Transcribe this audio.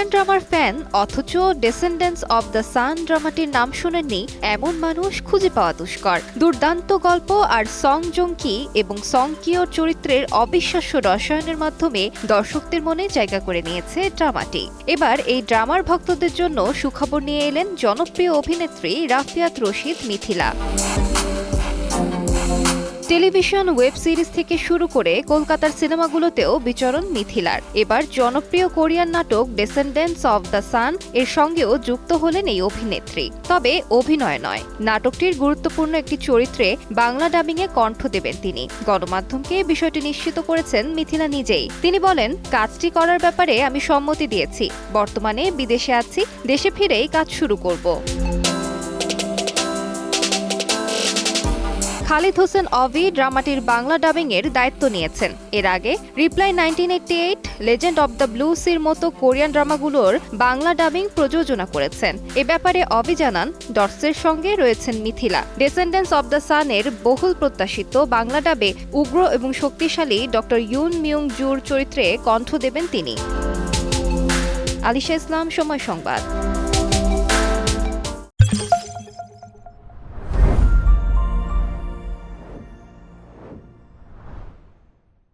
Korean ড্রামার fan অথচ ডেসেন্ডেন্টস of the sun ড্রামাটির নাম শোনেননি এমন মানুষ খুঁজে পাওয়া দুষ্কর। দুর্দান্ত গল্প আর সং জং কি এবং সং কিওর চরিত্রের অবিশ্বাস্য রসায়নের মাধ্যমে দর্শকদের মনে জায়গা করে নিয়েছে ড্রামাটি। এবার এই ড্রামার ভক্তদের জন্য সুখবর নিয়ে এলেন জনপ্রিয় অভিনেত্রী Rafiath Rashid Mithila. Television web series থেকে শুরু করে কলকাতার সিনেমাগুলোতেও বিচরণ মিথিলার। এবার জনপ্রিয় কোরিয়ান নাটক ডেসেন্ডেন্টস অব দ্য সান এর সঙ্গেও যুক্ত হলেন এই অভিনেত্রী। তবে অভিনয় নয়, নাটকটির গুরুত্বপূর্ণ একটি চরিত্রে বাংলা ডাবিংয়ে কণ্ঠ দেবেন তিনি। গণমাধ্যমকে বিষয়টি নিশ্চিত করেছেন মিথিলা নিজেই। তিনি বলেন, কাজটি করার ব্যাপারে আমি সম্মতি দিয়েছি। বর্তমানে বিদেশে আছি, দেশে ফিরেই কাজ শুরু করব। খালিদ হোসেন অভি ড্রামাটির বাংলা ডাবিংয়ের দায়িত্ব নিয়েছেন। এর আগে reply 1988, legend of the blue সির মতো কোরিয়ান ড্রামাগুলোর বাংলা ডাবিং প্রযোজনা করেছেন। এ ব্যাপারে অভি জানান, ডটসের সঙ্গে রয়েছেন মিথিলা। ডেসেন্ডেন্টস অব দ্য সানের বহুল প্রত্যাশিত বাংলা ডাবে উগ্র এবং শক্তিশালী ডক্টর ইউন মিয়ং জুর চরিত্রে কণ্ঠ দেবেন তিনি। আলিশা ইসলাম, সময় সংবাদ।